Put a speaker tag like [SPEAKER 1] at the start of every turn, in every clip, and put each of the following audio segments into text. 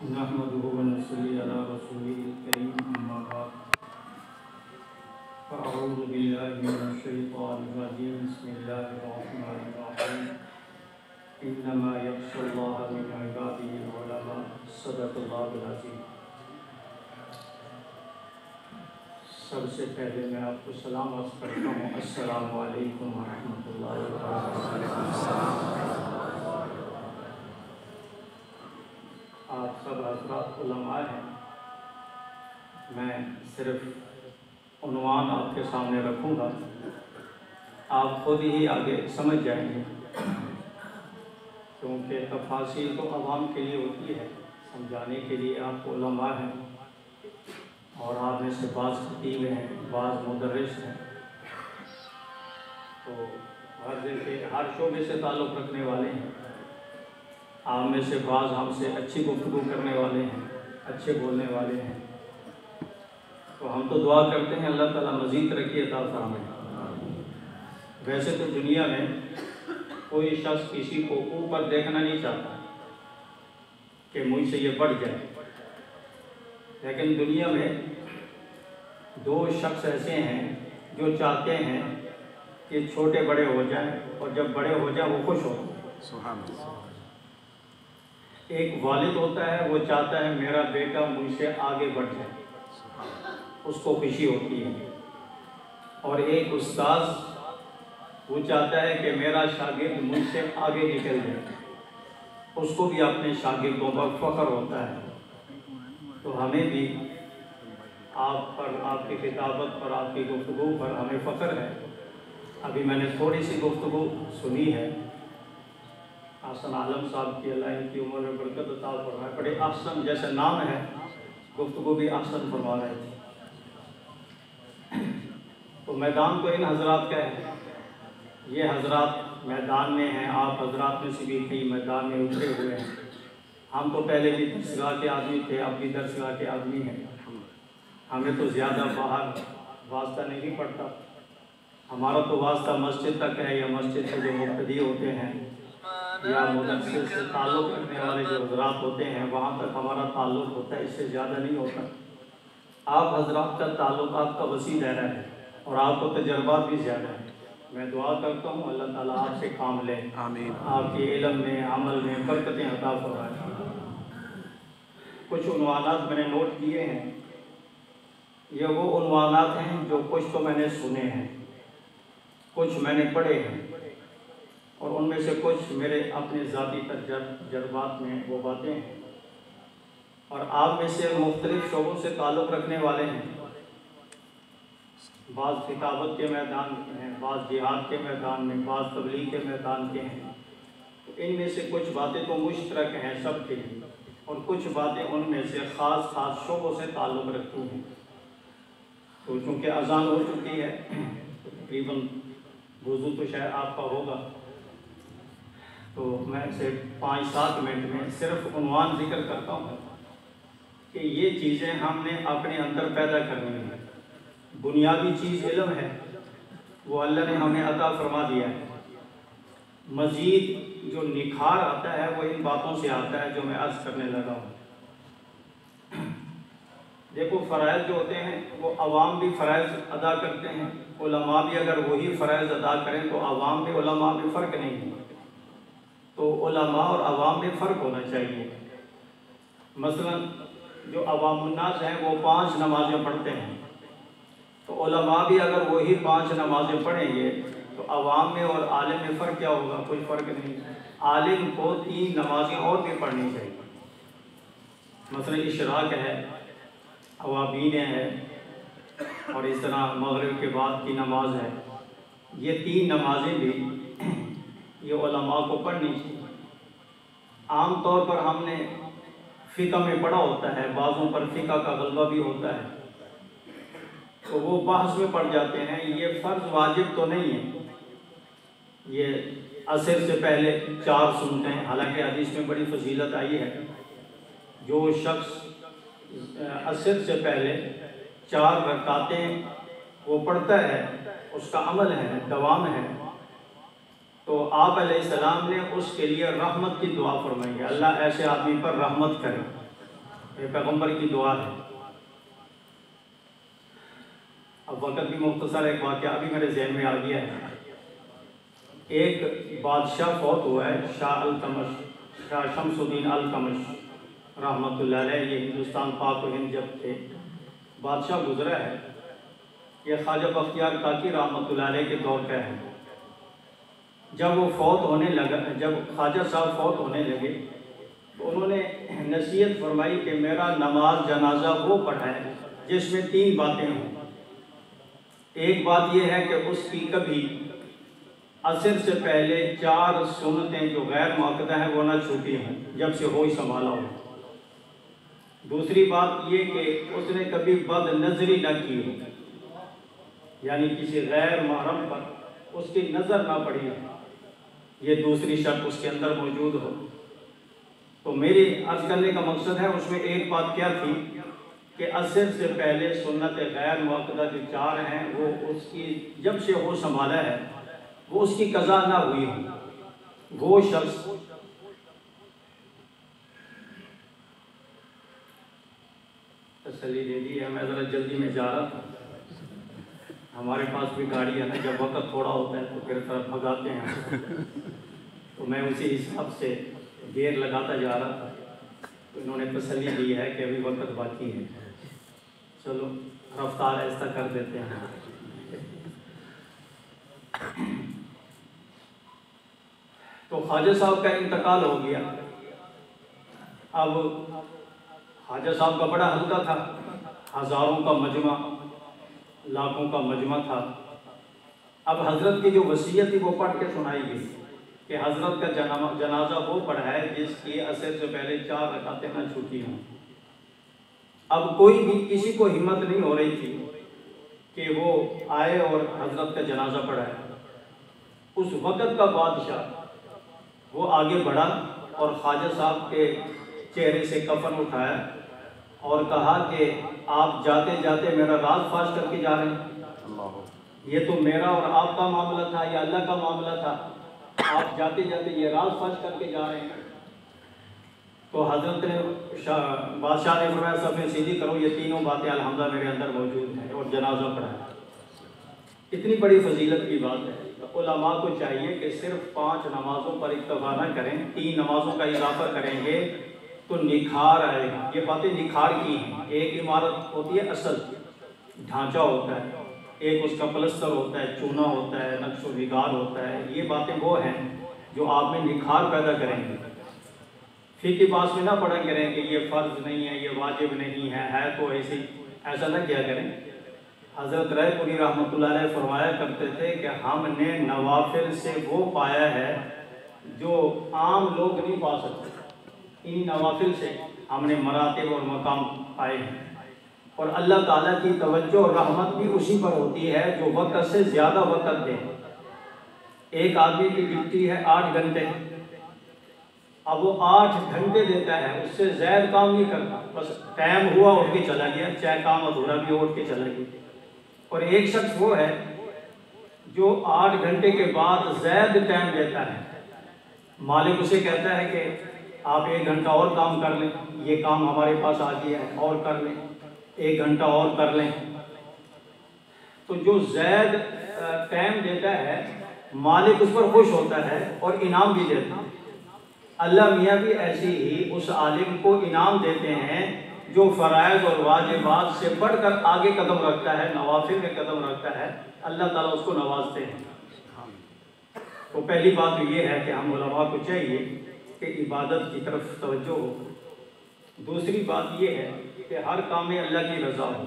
[SPEAKER 1] نحمده ونصلي على رسوله الكريم أما بعد فأعوذ بالله من الشيطان الرجيم بسم الله الرحمن الرحيم إنما يخشى الله من عباده العلماء صدق الله العظيم۔ سب سے پہلے میں آپ کو سلام عرض کرتا ہوں، السلام علیکم ورحمۃ اللہ وبرکاتہ۔ آپ سب حضرات علماء ہیں، میں صرف عنوان آپ کے سامنے رکھوں گا، آپ خود ہی آگے سمجھ جائیں گے، کیونکہ تفاصیل تو عوام کے لیے ہوتی ہے، سمجھانے کے لیے آپ علماء ہیں، اور آپ میں سے بعض خطیب ہیں، بعض مدرس ہیں، تو ہر شعبے سے تعلق رکھنے والے ہیں۔ آپ میں سے بعض ہم سے اچھی گفتگو کرنے والے ہیں، اچھے بولنے والے ہیں، تو ہم تو دعا کرتے ہیں اللہ تعالیٰ مزید ترقی عطا فرمائے۔ ویسے تو دنیا میں کوئی شخص کسی کو اوپر دیکھنا نہیں چاہتا کہ مجھ سے یہ بڑھ جائے، لیکن دنیا میں دو شخص ایسے ہیں جو چاہتے ہیں کہ چھوٹے بڑے ہو جائیں، اور جب بڑے ہو جائیں وہ خوش ہو۔ سبحان اللہ۔ ایک والد ہوتا ہے، وہ چاہتا ہے میرا بیٹا مجھ سے آگے بڑھ جائے، اس کو خوشی ہوتی ہے، اور ایک استاذ وہ چاہتا ہے کہ میرا شاگرد مجھ سے آگے نکل جائے، اس کو بھی اپنے شاگردوں پر فخر ہوتا ہے۔ تو ہمیں بھی آپ پر، آپ کی کتابت پر، آپ کی گفتگو پر ہمیں فخر ہے۔ ابھی میں نے تھوڑی سی گفتگو سنی ہے، حسن عالم صاحب کی، اللہ ان کی عمر میں برکت عطا فرمائے، بڑے احسن جیسے نام ہے، گفتگو بھی احسن فرما رہے تھے۔ تو میدان تو ان حضرات کا ہے، یہ حضرات میدان میں ہیں، آپ حضرات میں سے بھی کئی میدان میں اترے ہوئے ہیں۔ ہم تو پہلے بھی درسگاہ کے آدمی تھے، اب بھی درسگاہ کے آدمی ہیں، ہمیں تو زیادہ باہر واسطہ نہیں پڑتا، ہمارا تو واسطہ مسجد تک ہے، یا مسجد سے جو مقتدی ہوتے ہیں یا مدرسے سے تعلق رکھنے والے جو حضرات ہوتے ہیں وہاں تک ہمارا تعلق ہوتا ہے، اس سے زیادہ نہیں ہوتا۔ آپ حضرات کا تعلق آپ کا وسیع دائرہ ہے، اور آپ کو تجربات بھی زیادہ ہیں۔ میں دعا کرتا ہوں اللہ تعالیٰ آپ سے کام لے، آمین، آپ کے علم میں، عمل میں برکتیں عطا فرمائے۔ کچھ عنوانات میں نے نوٹ کیے ہیں، یہ وہ عنوانات ہیں جو کچھ تو میں نے سنے ہیں، کچھ میں نے پڑھے ہیں، اور ان میں سے کچھ میرے اپنے ذاتی تجربات میں وہ باتیں ہیں، اور آپ میں سے مختلف شعبوں سے تعلق رکھنے والے ہیں، بعض کتابت کے میدان کے ہیں، بعض جہاد کے میدان میں، بعض تبلیغ کے میدان کے ہیں، تو ان میں سے کچھ باتیں تو مشترک ہیں سب کے لیے، اور کچھ باتیں ان میں سے خاص خاص شعبوں سے تعلق رکھتی ہیں۔ تو چونکہ اذان ہو چکی ہے، تقریباً وضو تو شاید آپ کا ہوگا، تو میں سے 5-7 منٹ میں صرف عنوان ذکر کرتا ہوں کہ یہ چیزیں ہم نے اپنے اندر پیدا کرنی ہیں۔ بنیادی چیز علم ہے، وہ اللہ نے ہمیں عطا فرما دیا ہے، مزید جو نکھار آتا ہے وہ ان باتوں سے آتا ہے جو میں عرض کرنے لگا ہوں۔ دیکھو، فرائض جو ہوتے ہیں وہ عوام بھی فرائض ادا کرتے ہیں، علماء بھی اگر وہی فرائض ادا کریں تو عوام بھی علماء میں فرق نہیں ہے، تو علماء اور عوام میں فرق ہونا چاہیے۔ مثلا جو عوام الناس ہیں وہ 5 نمازیں پڑھتے ہیں، تو علماء بھی اگر وہی 5 نمازیں پڑھیں گے تو عوام میں اور عالم میں فرق کیا ہوگا؟ کوئی فرق نہیں۔ عالم کو 3 نمازیں اور بھی پڑھنی چاہیے، مثلا اشراق ہے، اوابین ہے، اور اس طرح مغرب کے بعد کی نماز ہے، یہ 3 نمازیں بھی یہ علماء کو پڑھنی چاہیے۔ عام طور پر ہم نے فقہ میں پڑھا ہوتا ہے، بعضوں پر فقہ کا غلبہ بھی ہوتا ہے، تو وہ بحث میں پڑ جاتے ہیں، یہ فرض واجب تو نہیں ہے، یہ عصر سے پہلے 4 سنتیں، حالانکہ حدیث میں بڑی فضیلت آئی ہے، جو شخص عصر سے پہلے 4 رکعتیں وہ پڑھتا ہے، اس کا عمل ہے، دوام ہے، تو آپ علیہ السلام نے اس کے لیے رحمت کی دعا فرمائی ہے، اللہ ایسے آدمی پر رحمت کرے۔ یہ پیغمبر کی دعا ہے۔ اب وقت بھی مختصر، ایک واقعہ ابھی میرے ذہن میں آ گیا ہے۔ ایک بادشاہ فوت ہوا ہے، شاہ شمس الدین التمش رحمۃ اللہ علیہ، یہ ہندوستان پاک و ہند جب تھے بادشاہ گزرا ہے۔ یہ خواجہ بختیار کاکی رحمۃ اللہ علیہ کے دور کا ہے۔ جب وہ فوت ہونے لگا، جب خواجہ صاحب فوت ہونے لگے تو انہوں نے نصیحت فرمائی کہ میرا نماز جنازہ وہ پڑھائے جس میں 3 باتیں ہوں۔ ایک بات یہ ہے کہ اس کی کبھی عصر سے پہلے 4 سنتیں جو غیر مؤکدہ ہیں وہ نہ چھوٹی ہوں جب سے ہوش سنبھالا ہو۔ دوسری بات یہ کہ اس نے کبھی بد نظری نہ کی ہو، یعنی کسی غیر محرم پر اس کی نظر نہ پڑی ہو، یہ دوسری شرط اس کے اندر موجود ہو۔ تو میری عرض کرنے کا مقصد ہے، اس میں ایک بات کیا تھی کہ عصر سے پہلے سنت غیر مؤکدہ جو 4 ہیں وہ اس کی جب سے ہوش سنبھالا ہے وہ اس کی قضا نہ ہوئی ہو۔ وہ شخص تسلی دے دی ہے، میں ذرا جلدی میں جا رہا تھا، ہمارے پاس بھی گاڑی ہے نا، جب وقت تھوڑا ہوتا ہے تو پھر طرف بھگاتے ہیں تو میں اسی حساب سے دیر لگاتا جا رہا تھا، تو انہوں نے تسلی دی ہے کہ ابھی وقت باقی ہے، چلو رفتار ایسا کر دیتے ہیں۔ تو خواجہ صاحب کا انتقال ہو گیا۔ اب خواجہ صاحب کا بڑا حلقہ تھا، ہزاروں کا مجمع، لاکھوں کا مجمع تھا۔ اب حضرت کی جو وصیت تھی وہ پڑھ کے سنائی گئی کہ حضرت کا جنازہ وہ پڑھائے جس کی عصر سے پہلے 4 رکعتیں نہ چھوٹی ہوں۔ اب کوئی بھی کسی کو ہمت نہیں ہو رہی تھی کہ وہ آئے اور حضرت کا جنازہ پڑھائے۔ اس وقت کا بادشاہ وہ آگے بڑھا اور خواجہ صاحب کے چہرے سے کفن اٹھایا اور کہا کہ آپ جاتے جاتے میرا راز فاش کر کے جا رہے ہیں، یہ تو میرا اور آپ کا معاملہ تھا، یہ اللہ کا معاملہ تھا، آپ جاتے جاتے یہ راز فاش کر کے جا رہے ہیں۔ تو حضرت نے بادشاہ نے فرمایا صفیں سیدھی کرو، یہ 3 باتیں الحمدہ میرے اندر موجود ہیں، اور جنازہ پڑھا۔ اتنی بڑی فضیلت کی بات ہے، تو علماء کو چاہیے کہ صرف 5 نمازوں پر اکتفا نہ کریں، 3 نمازوں کا اضافہ کریں گے تو نکھار آئے گا۔ یہ باتیں نکھار کی ہیں۔ ایک عمارت ہوتی ہے اصل ڈھانچہ ہوتا ہے، ایک اس کا پلستر ہوتا ہے، چونا ہوتا ہے، نقش و نگار ہوتا ہے، یہ باتیں وہ ہیں جو آپ میں نکھار پیدا کریں گے۔ فقہ پاس میں نہ پڑھا کریں کہ یہ فرض نہیں ہے، یہ واجب نہیں ہے تو ایسا نہ کیا کریں۔ حضرت رائے پوری رحمۃ اللہ علیہ فرمایا کرتے تھے کہ ہم نے نوافل سے وہ پایا ہے جو عام لوگ نہیں پا سکتے، ان نوافل سے ہم نے مراتب اور مقام پائے ہیں، اور اللہ تعالیٰ کی توجہ اور رحمت بھی اسی پر ہوتی ہے جو وقت سے زیادہ وقت دے۔ ایک آدمی کی ڈیوٹی ہے 8 گھنٹے، اب وہ 8 گھنٹے دیتا ہے، اس سے زائد کام نہیں کرتا، بس ٹائم ہوا اٹھ کے چلا گیا، چاہے کام ادھورا بھی اٹھ کے چلا گیا۔ اور ایک شخص وہ ہے جو 8 گھنٹے کے بعد زائد ٹائم دیتا ہے، مالک اسے کہتا ہے کہ آپ 1 گھنٹہ اور کام کر لیں، یہ کام ہمارے پاس آ گیا ہے اور کر لیں، 1 گھنٹہ اور کر لیں۔ تو جو زائد ٹائم دیتا ہے مالک اس پر خوش ہوتا ہے اور انعام بھی دیتا ہے۔ اللہ میاں بھی ایسی ہی اس عالم کو انعام دیتے ہیں جو فرائض اور واجبات سے بڑھ کر آگے قدم رکھتا ہے، نوافل میں قدم رکھتا ہے، اللہ تعالیٰ اس کو نوازتے ہیں۔ تو پہلی بات تو یہ ہے کہ ہم علماء کو چاہیے کہ عبادت کی طرف توجہ ہو۔ دوسری بات یہ ہے کہ ہر کام میں اللہ کی رضا ہو۔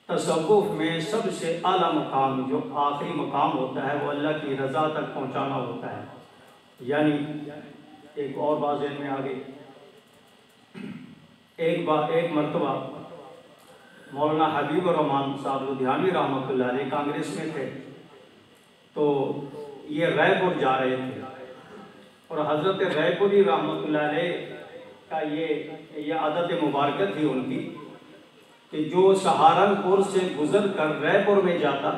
[SPEAKER 1] تصوف میں سب سے اعلیٰ مقام جو آخری مقام ہوتا ہے وہ اللہ کی رضا تک پہنچانا ہوتا ہے۔ یعنی ایک اور بات ذہن میں آ گئی، ایک مرتبہ مولانا حبیب الرحمان صاحب لدھیانوی رحمۃ اللہ علیہ کانگریس میں تھے، تو یہ رائے پور جا رہے تھے، اور حضرت رائے پوری رحمۃ اللہ علیہ کا یہ عادت مبارکت تھی ان کی کہ جو سہارنپور سے گزر کر رائے پور میں جاتا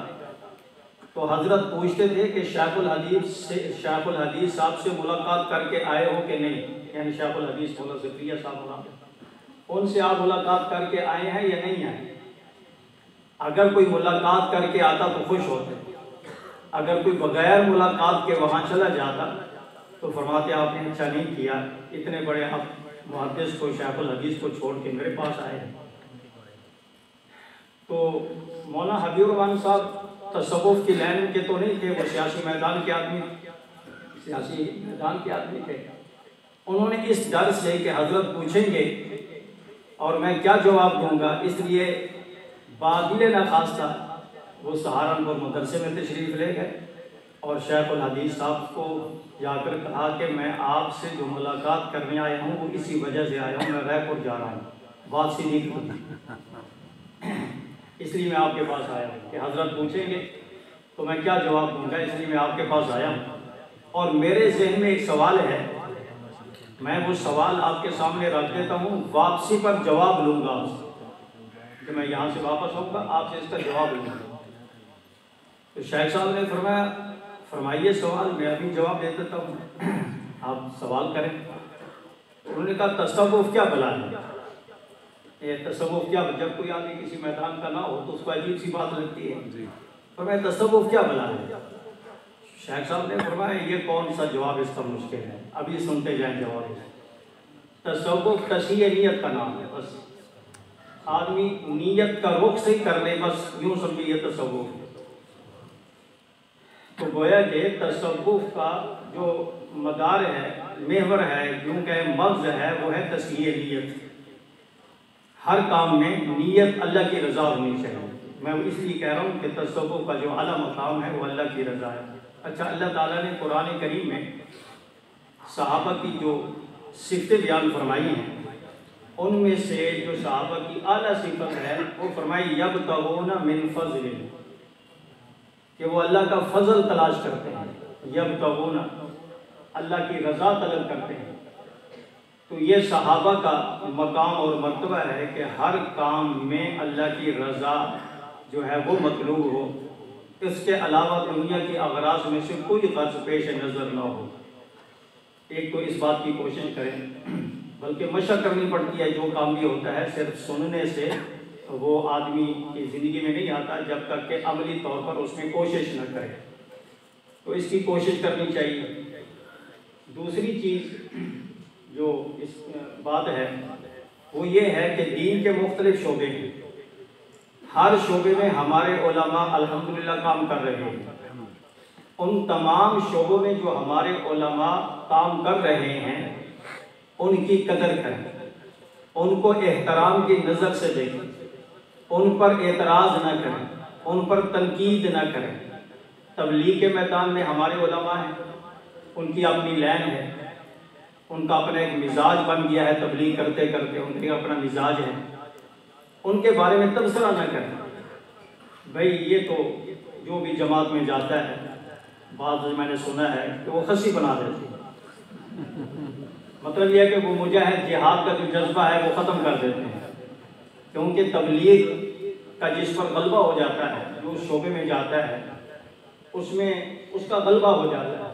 [SPEAKER 1] تو حضرت پوچھتے تھے کہ شیخ الحدیث صاحب سے ملاقات کر کے آئے ہو کہ نہیں، یعنی شیخ الحدیث مولانا ذکریہ صاحب ہونا، ان سے آپ ملاقات کر کے آئے ہیں یا نہیں آئے؟ اگر کوئی ملاقات کر کے آتا تو خوش ہوتے، اگر کوئی بغیر ملاقات کے وہاں چلا جاتا تو فرماتے آپ نے اچھا نہیں کیا، اتنے بڑے آپ محدث کو، شیخ الحدیث کو چھوڑ کے میرے پاس آئے ہیں۔ تو مولانا حبیب الرحمن صاحب تصوف کی لائن کے تو نہیں تھے، وہ سیاسی میدان کے آدمی تھے۔ انہوں نے اس ڈر سے کہ حضرت پوچھیں گے اور میں کیا جواب دوں گا، اس لیے بادل نخواستہ وہ سہارنپور مدرسے میں تشریف لے گئے اور شیخ الحدیث صاحب کو جا کر کہا کہ میں آپ سے جو ملاقات کرنے آیا ہوں وہ اسی وجہ سے آیا ہوں، میں رائے پور جا رہا ہوں، بات سی نہیں کروں، اس لیے میں آپ کے پاس آیا ہوں کہ حضرت پوچھیں گے تو میں کیا جواب دوں گا، اس لیے میں آپ کے پاس آیا ہوں۔ اور میرے ذہن میں ایک سوال ہے، میں وہ سوال آپ کے سامنے رکھ دیتا ہوں، واپسی پر جواب لوں گا آپ سے، کہ میں یہاں سے واپس آؤں گا آپ سے اس کا جواب لوں گا۔ تو شیخ صاحب نے فرمائیے سوال، میں ابھی جواب دے دیتا ہوں، آپ سوال کریں۔ انہوں نے کہا تصوف کیا بلا ہے، یہ تصوف کیا، جب کوئی آدمی کسی میدان کا نہ ہو تو اس کو عجیب سی بات لگتی ہے، فرمایا تصوف کیا بلا ہے۔ شیخ صاحب نے فرمایا یہ کون سا جواب اس کا مشکل ہے، ابھی سنتے جائیں جواب۔ تصوف تصحیح نیت کا نام ہے، بس آدمی نیت کا رخ صحیح کر لے، بس یوں سمجھے یہ تصوف ہے۔ تو گویا کہ تصوف کا جو مدار ہے، محور ہے، یوں کہ مغز ہے، وہ ہے تصحیح نیت۔ ہر کام میں نیت اللہ کی رضا ہونی چاہیے۔ میں اس لیے کہہ رہا ہوں کہ تصوف کا جو اعلیٰ مقام ہے وہ اللہ کی رضا ہے۔ اچھا، اللہ تعالیٰ نے قرآن کریم میں صحابہ کی جو صفتیں بیان فرمائی ہیں، ان میں سے جو صحابہ کی اعلیٰ صفت ہے وہ فرمائی یبتغون من فضل، کہ وہ اللہ کا فضل تلاش کرتے ہیں، یبتغون اللہ کی رضا طلب کرتے ہیں۔ تو یہ صحابہ کا مقام اور مرتبہ ہے کہ ہر کام میں اللہ کی رضا جو ہے وہ مطلوب ہو، اس کے علاوہ دنیا کی اغراض میں سے کوئی غرض پیش نظر نہ ہو۔ ایک تو اس بات کی کوشش کریں، بلکہ مشق کرنی پڑتی ہے، جو کام بھی ہوتا ہے صرف سننے سے وہ آدمی کی زندگی میں نہیں آتا جب تک کہ عملی طور پر اس میں کوشش نہ کرے، تو اس کی کوشش کرنی چاہیے۔ دوسری چیز جو اس بات ہے وہ یہ ہے کہ دین کے مختلف شعبے ہیں، ہر شعبے میں ہمارے علماء الحمدللہ کام کر رہے ہیں۔ ان تمام شعبوں میں جو ہمارے علماء کام کر رہے ہیں ان کی قدر کریں، ان کو احترام کی نظر سے دیکھیں، ان پر اعتراض نہ کریں، ان پر تنقید نہ کریں۔ تبلیغ کے میدان میں ہمارے علماء ہیں، ان کی اپنی لین ہے، ان کا اپنا ایک مزاج بن گیا ہے، تبلیغ کرتے کرتے ان کا اپنا مزاج ہے، ان کے بارے میں تبصرہ نہ کریں۔ بھئی یہ تو جو بھی جماعت میں جاتا ہے، بعض میں نے سنا ہے کہ وہ خصی بنا دیتے ہیں، مطلب یہ ہے کہ وہ مجاہد جہاد کا جو جذبہ ہے وہ ختم کر دیتے ہیں، کیونکہ تبلیغ کا جس پر غلبہ ہو جاتا ہے، جو اس شعبے میں جاتا ہے اس میں اس کا غلبہ ہو جاتا ہے۔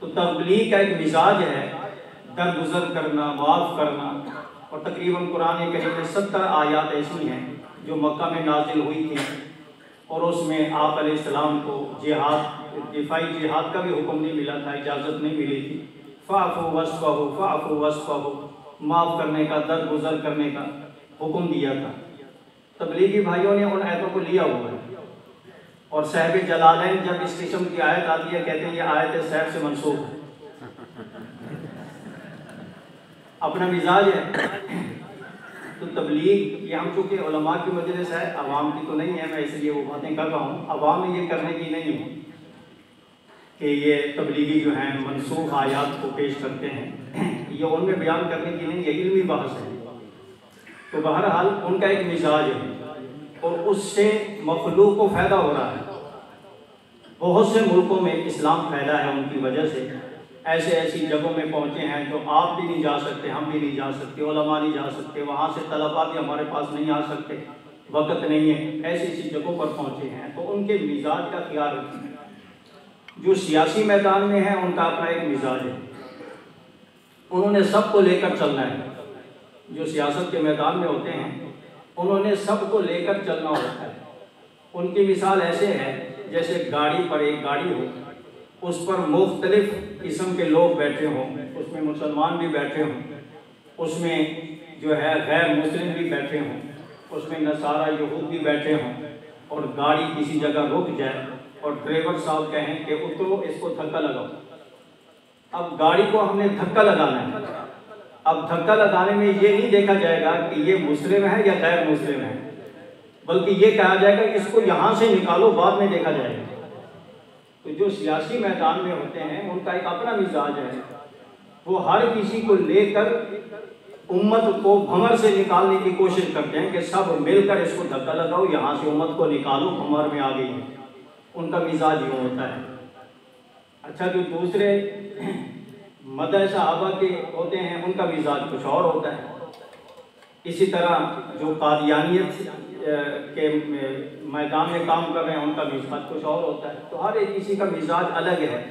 [SPEAKER 1] تو تبلیغ کا ایک مزاج ہے درگزر کرنا، معاف کرنا، اور تقریباً قرآن کریم میں 70 آیات ایسی ہیں جو مکہ میں نازل ہوئی تھی، اور اس میں آپ علیہ السلام کو جہاد، دفاعی جہاد کا بھی حکم نہیں ملا تھا، اجازت نہیں ملی تھی۔ فاعفوا واصفحوا، فاعفوا واصفحوا، معاف کرنے کا، درگزر کرنے کا حکم دیا تھا۔ تبلیغی بھائیوں نے ان آیتوں کو لیا ہوا ہے، اور صاحب جلالین جب اس قسم کی آیت آتی ہے کہتے ہیں یہ آیت صاحب سے منسوخ ہے، اپنا مزاج ہے۔ تو تبلیغ یہ ہم چونکہ علماء کی مجلس ہے، عوام کی تو نہیں ہے، میں اس لیے وہ باتیں کر رہا ہوں، عوام میں یہ کرنے کی نہیں ہے کہ یہ تبلیغی جو ہیں منسوخ آیات کو پیش کرتے ہیں، یہ ان میں بیان کرنے کی نہیں، یہ علمی بحث ہے۔ تو بہرحال ان کا ایک مزاج ہے، اور اس سے مخلوق کو فائدہ ہو رہا ہے۔ بہت سے ملکوں میں اسلام پھیلا ہے ان کی وجہ سے، ایسی جگہوں میں پہنچے ہیں جو آپ بھی نہیں جا سکتے، ہم بھی نہیں جا سکتے، علماء نہیں جا سکتے، وہاں سے طلباء بھی ہمارے پاس نہیں آ سکتے، وقت نہیں ہے، ایسی جگہوں پر پہنچے ہیں۔ تو ان کے مزاج کا خیال رکھیں۔ جو سیاسی میدان میں ہیں ان کا اپنا ایک مزاج ہے، انہوں نے سب کو لے کر چلنا ہے، جو سیاست کے میدان میں ہوتے ہیں انہوں نے سب کو لے کر چلنا ہوتا ہے۔ ان کی مثال ایسے ہے جیسے گاڑی پر ایک گاڑی ہو، اس پر مختلف قسم کے لوگ بیٹھے ہوں، اس میں مسلمان بھی بیٹھے ہوں، اس میں جو ہے غیر مسلم بھی بیٹھے ہوں، اس میں نصارہ یہود بھی بیٹھے ہوں، اور گاڑی کسی جگہ رک جائے اور ڈرائیور صاحب کہیں کہ اترو، اس کو دھکا لگاؤ۔ اب گاڑی کو ہم نے دھکا لگانا ہے۔ اب دھکا لگانے میں یہ نہیں دیکھا جائے گا کہ یہ مسلم ہے یا غیر مسلم ہے، بلکہ یہ کہا جائے گا کہ اس کو یہاں سے نکالو، بعد میں دیکھا جائے گا۔ تو جو سیاسی میدان میں ہوتے ہیں ان کا ایک اپنا مزاج ہے، وہ ہر کسی کو لے کر امت کو بھنور سے نکالنے کی کوشش کرتے ہیں کہ سب مل کر اس کو دھکا لگاؤ، یہاں سے امت کو نکالو، بھنور میں آ گئی ہے۔ ان کا مزاج یہ ہوتا ہے۔ اچھا، جو دوسرے مدح صحابہ کے ہوتے ہیں ان کا مزاج کچھ اور ہوتا ہے۔ اسی طرح جو قادیانیت کے میدان میں کام کر رہے ہیں ان کا مزاج کچھ اور ہوتا ہے۔ تو ہر ایک کسی کا مزاج الگ ہے،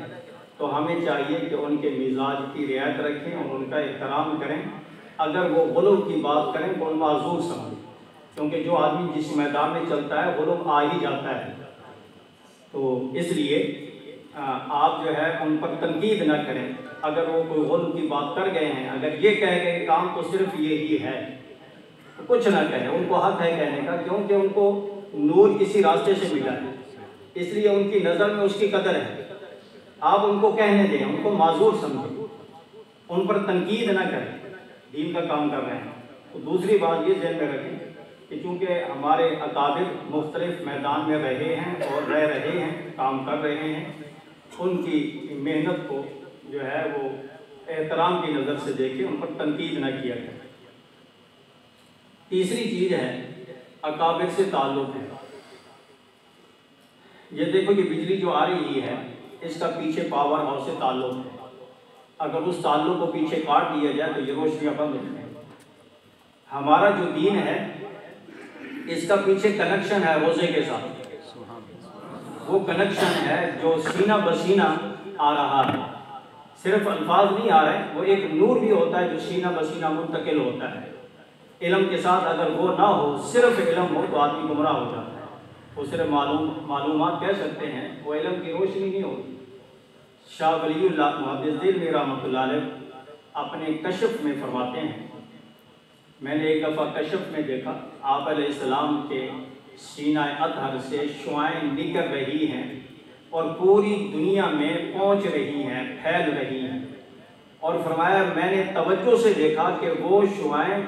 [SPEAKER 1] تو ہمیں چاہیے کہ ان کے مزاج کی رعایت رکھیں اور ان کا احترام کریں۔ اگر وہ غلو کی بات کریں تو ان معذور سمجھیں، کیونکہ جو آدمی جس میدان میں چلتا ہے غلو آ ہی جاتا ہے۔ تو اس لیے آپ جو ہے ان پر تنقید نہ کریں۔ اگر وہ کوئی غلو کی بات کر گئے ہیں، اگر یہ کہہ گئے کام تو صرف یہی ہے، تو کچھ نہ کہیں، ان کو حق ہے کہنے کا، کیونکہ ان کو نور کسی راستے سے ملا ہے، اس لیے ان کی نظر میں اس کی قدر ہے۔ آپ ان کو کہنے دیں، ان کو معذور سمجھیں، ان پر تنقید نہ کریں، دین کا کام کر رہے ہیں۔ تو دوسری بات یہ ذہن میں رکھیں کہ چونکہ ہمارے اکابر مختلف میدان میں رہے ہیں اور رہ رہے ہیں، کام کر رہے ہیں، ان کی محنت کو جو ہے وہ احترام کی نظر سے دیکھیں، ان پر تنقید نہ کیا کریں۔ تیسری چیز ہے اکابر سے تعلق ہے۔ یہ دیکھو کہ بجلی جو آ رہی ہے اس کا پیچھے پاور ہاؤس سے تعلق ہے، اگر اس تعلق کو پیچھے کاٹ دیا جائے تو یہ روشنیاں بند ہو جائیں۔ ہمارا جو دین ہے اس کا پیچھے کنیکشن ہے روزے کے ساتھ، وہ کنیکشن ہے جو سینہ بسینہ آ رہا ہے، صرف الفاظ نہیں آ رہے، وہ ایک نور بھی ہوتا ہے جو سینہ بسینہ منتقل ہوتا ہے۔ علم کے ساتھ اگر وہ نہ ہو، صرف علم ہو تو آدمی گمراہ ہو جاتا ہے، وہ صرف معلومات کہہ سکتے ہیں، وہ علم کی روشنی نہیں ہوتی۔ شاہ ولی اللہ محدث دہلوی رحمۃ اللہ علیہ اپنے کشف میں فرماتے ہیں، میں نے ایک دفعہ کشف میں دیکھا آپ علیہ السلام کے سینہ اطہر سے شعائیں نکل رہی ہیں اور پوری دنیا میں پہنچ رہی ہیں، پھیل رہی ہیں، اور فرمایا میں نے توجہ سے دیکھا کہ وہ شعائیں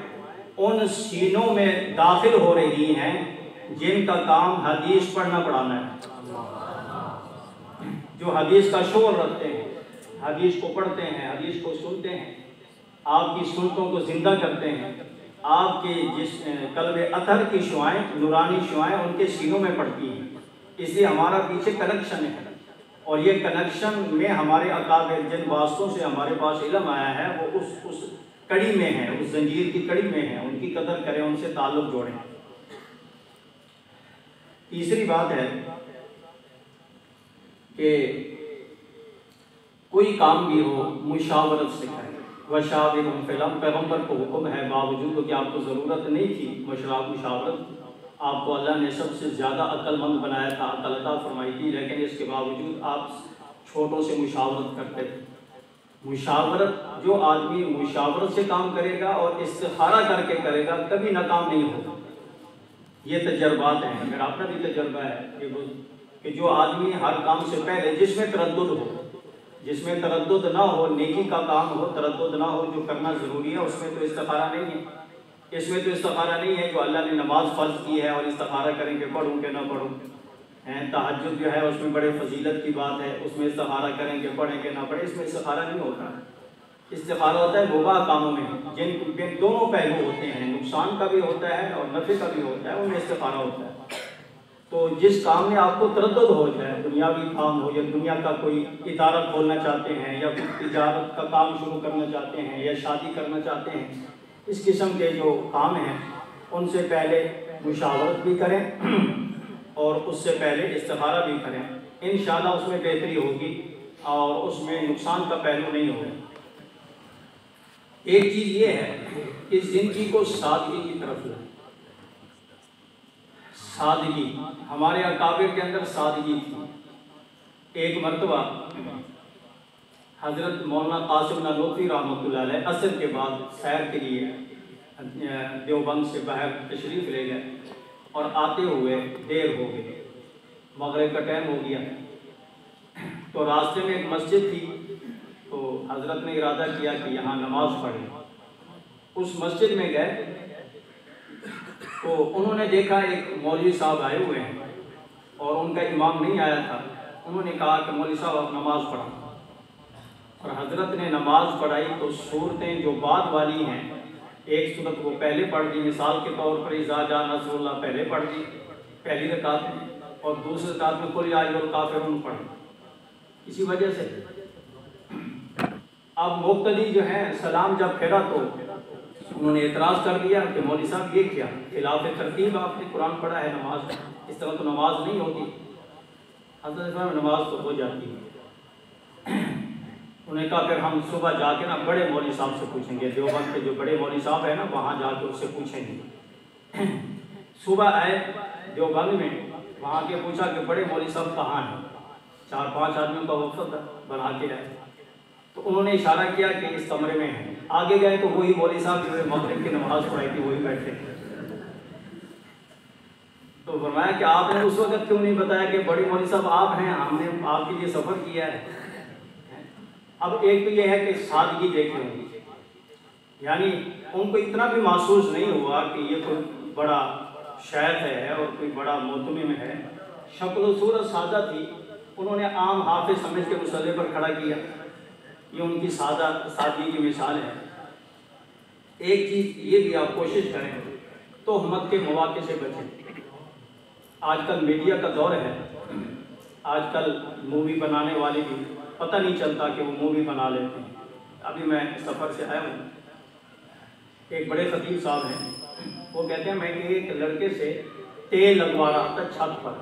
[SPEAKER 1] ان سینوں میں داخل ہو رہی ہیں جن کا کام حدیث پڑھنا پڑھانا ہے، جو حدیث کا شعور رکھتے ہیں، حدیث کو پڑھتے ہیں، حدیث کو سنتے ہیں، آپ کی سنتوں کو زندہ کرتے ہیں، آپ کے جس قلب اطہر کی شعائیں، نورانی شعائیں ان کے سینوں میں پڑتی ہیں۔ اس لیے ہمارا پیچھے کنیکشن ہے، اور یہ کنیکشن میں ہمارے اکابر جن واسطوں سے ہمارے پاس علم آیا ہے وہ اس کڑی میں ہے، اس زنجیر کی کڑی میں ہے، ان کی قدر کریں، ان سے تعلق جوڑیں۔ تیسری بات ہے کہ کوئی کام بھی ہو مشاورت سے کریں، وشاورہم فی الامر، پیغمبر کو حکم ہے باوجود کہ آپ کو ضرورت نہیں تھی مشاورت، آپ کو اللہ نے سب سے زیادہ عقل مند بنایا تھا، عقل عطا فرمائی تھی، لیکن اس کے باوجود آپ چھوٹوں سے مشاورت کرتے تھے۔ مشاورت، جو آدمی مشاورت سے کام کرے گا اور استخارہ کر کے کرے گا کبھی ناکام نہیں ہوگا۔ یہ تجربات ہیں، میرا اپنا بھی تجربہ ہے کہ جو آدمی ہر کام سے پہلے جس میں تردد نہ ہو، نیکی کا کام ہو، تردد نہ ہو، جو کرنا ضروری ہے اس میں تو استخارہ نہیں ہے، اس میں تو استخارہ نہیں ہے جو اللہ نے نماز فرض کی ہے اور استخارہ کریں کہ پڑھوں کہ نہ پڑھوں، تہجد جو ہے اس میں بڑے فضیلت کی بات ہے، اس میں استخارہ کریں کہ پڑھیں کہ نہ پڑھیں، اس میں استخارہ نہیں ہوتا۔ استخارہ ہوتا ہے مباح کاموں میں جن دونوں پہلو ہوتے ہیں، نقصان کا بھی ہوتا ہے اور نفع کا بھی ہوتا ہے، ان میں استخارہ ہوتا ہے۔ تو جس کام میں آپ کو تردد ہو جائے، دنیاوی کام ہو یا دنیا کا کوئی ادارہ کھولنا چاہتے ہیں یا کوئی تجارت کا کام شروع کرنا چاہتے ہیں یا شادی کرنا چاہتے ہیں، اس قسم کے جو کام ہیں ان سے پہلے مشاورت بھی کریں اور اس سے پہلے استخارہ بھی کریں، انشاءاللہ اس میں بہتری ہوگی اور اس میں نقصان کا پہلو نہیں ہوگا۔ ایک چیز یہ ہے کہ زندگی کو سادگی کی طرف لائیں۔ سادگی، ہمارے اکابر کے اندر سادگی تھی۔ ایک مرتبہ حضرت مولانا قاسم نانوتوی رحمۃ اللہ علیہ عصر کے بعد سیر کے لیے دیوبند سے باہر تشریف لے گئے، اور آتے ہوئے دیر ہو گئی، مغرب کا ٹائم ہو گیا۔ تو راستے میں ایک مسجد تھی، تو حضرت نے ارادہ کیا کہ یہاں نماز پڑھیں۔ اس مسجد میں گئے تو انہوں نے دیکھا ایک مولوی صاحب آئے ہوئے ہیں، اور ان کا امام نہیں آیا تھا۔ انہوں نے کہا کہ مولوی صاحب آپ نماز پڑھیں، اور حضرت نے نماز پڑھائی۔ تو صورتیں جو بعد والی ہیں، ایک صورت وہ پہلے پڑھ دی، مثال کے طور پر اذا جاء نصر اللہ پہلے پڑھ دی پہلی رکعت میں، اور دوسری رکعت میں قل یا ایھا الکافرون پڑھ دی۔ اسی وجہ سے اب مقتدی جو ہیں سلام جب پھیرا تو انہوں نے اعتراض کر دیا کہ مولوی صاحب یہ کیا، خلاف ترتیب آپ نے قرآن پڑھا ہے، نماز اس طرح تو نماز نہیں ہوتی۔ حضرت صاحب نماز تو ہو جاتی ہے۔ انہوں نے کہا پھر ہم صبح جا کے نا بڑے مولوی صاحب سے پوچھیں گے، دیوبند کے جو بڑے مولوی صاحب ہیں نا وہاں جا کے اس سے پوچھیں گے۔ صبح آئے دیوبند میں، وہاں کے پوچھا کہ بڑے مولوی صاحب کہاں ہیں، 4-5 آدمیوں کا وفد بنا کے آئے۔ تو انہوں نے اشارہ کیا کہ اس کمرے میں ہیں۔ آگے گئے تو وہی مولوی صاحب جو مغرب کی نماز پڑھائی تھی وہی بیٹھے۔ تو فرمایا کہ آپ نے اس وقت کیوں نہیں بتایا کہ بڑی مولوی صاحب آپ ہیں، ہم نے آپ کے لیے سفر کیا ہے۔ اب ایک تو یہ ہے کہ سادگی دیکھ لیں، یعنی ان کو اتنا بھی محسوس نہیں ہوا کہ یہ کوئی بڑا شیخ ہے اور کوئی بڑا محتمم ہے۔ شکل و صورت سادہ تھی، انہوں نے عام حافظ سمجھ کے مصلی پر کھڑا کیا۔ یہ ان کی سادگی کی مثال ہے۔ ایک چیز یہ بھی آپ کوشش کریں تہمت کے مواقع سے بچیں۔ آج کل میڈیا کا دور ہے، آج کل مووی بنانے والے بھی پتہ نہیں چلتا کہ وہ مووی بنا لیتے ہیں۔ ابھی میں سفر سے آیا ہوں، ایک بڑے خطیب صاحب ہیں، وہ کہتے ہیں میں ایک لڑکے سے تیل لگوا رہا تھا چھت پر،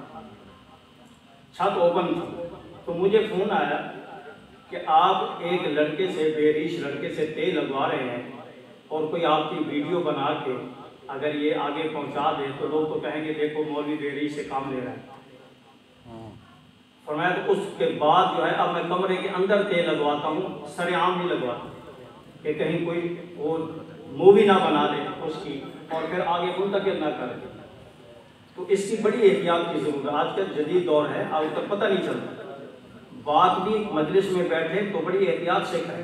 [SPEAKER 1] چھت اوپن تھی، تو مجھے فون آیا کہ آپ ایک لڑکے سے، بے ریش لڑکے سے تیل لگوا رہے ہیں، اور کوئی آپ کی ویڈیو بنا کے اگر یہ آگے پہنچا دے تو لوگ تو کہیں گے دیکھو مولوی بے ریش سے کام لے رہا ہے۔ فرمایا تو اس کے بعد جو ہے اب میں کمرے کے اندر تیل لگواتا ہوں، سر عام نہیں لگواتا کہ کہیں کوئی وہ مووی نہ بنا دے اس کی اور پھر آگے منتقل نہ کرے۔ تو اس کی بڑی احتیاط کی ضرورت ہے۔ آج کل جدید دور ہے، آج تک پتہ نہیں چلتا، بات بھی مجلس میں بیٹھے تو بڑی احتیاط سے کریں،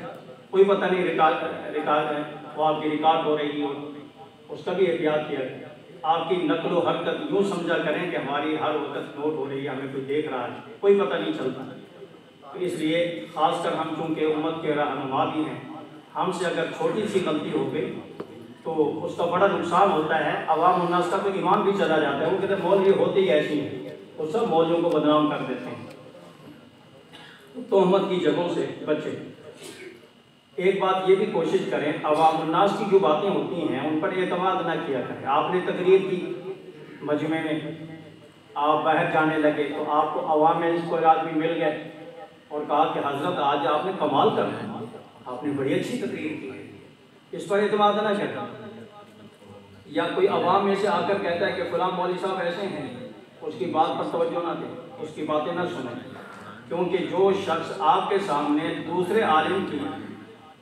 [SPEAKER 1] کوئی پتہ نہیں ریکارڈ ہے وہ آپ کی ریکارڈ ہو رہی ہو، اس کا بھی احتیاط کیا ہے۔ آپ کی نقل و حرکت یوں سمجھا کریں کہ ہماری ہر وقت نوٹ ہو رہی ہے، ہمیں کوئی دیکھ رہا ہے، کوئی پتہ نہیں چلتا۔ تو اس لیے خاص کر ہم چونکہ امت کے رہنما بھی ہیں، ہم سے اگر چھوٹی سی غلطی ہو گئی تو اس کا بڑا نقصان ہوتا ہے۔ عوام الناس کا تو ایمان بھی چلا جاتا ہے، وہ کہتے ہیں مولوی ہوتے ہی ایسی ہیں، وہ سب مولویوں کو بدنام کر دیتے ہیں۔ تہمت کی جگہوں سے بچیں۔ ایک بات یہ بھی کوشش کریں، عوام الناس کی جو باتیں ہوتی ہیں ان پر اعتماد نہ کیا کریں۔ آپ نے تقریر کی مجمع میں، آپ باہر جانے لگے تو آپ کو عوام میں کوئی آدمی مل گئے اور کہا کہ حضرت آج آپ نے کمال کر ہے، آپ نے بڑی اچھی تقریر کی، اس پر اعتماد نہ کریں۔ یا کوئی عوام میں سے آ کر کہتا ہے کہ فلاں مولوی صاحب ایسے ہیں، اس کی بات پر توجہ نہ دیں، اس کی باتیں نہ سنیں، کیونکہ جو شخص آپ کے سامنے دوسرے عالم کی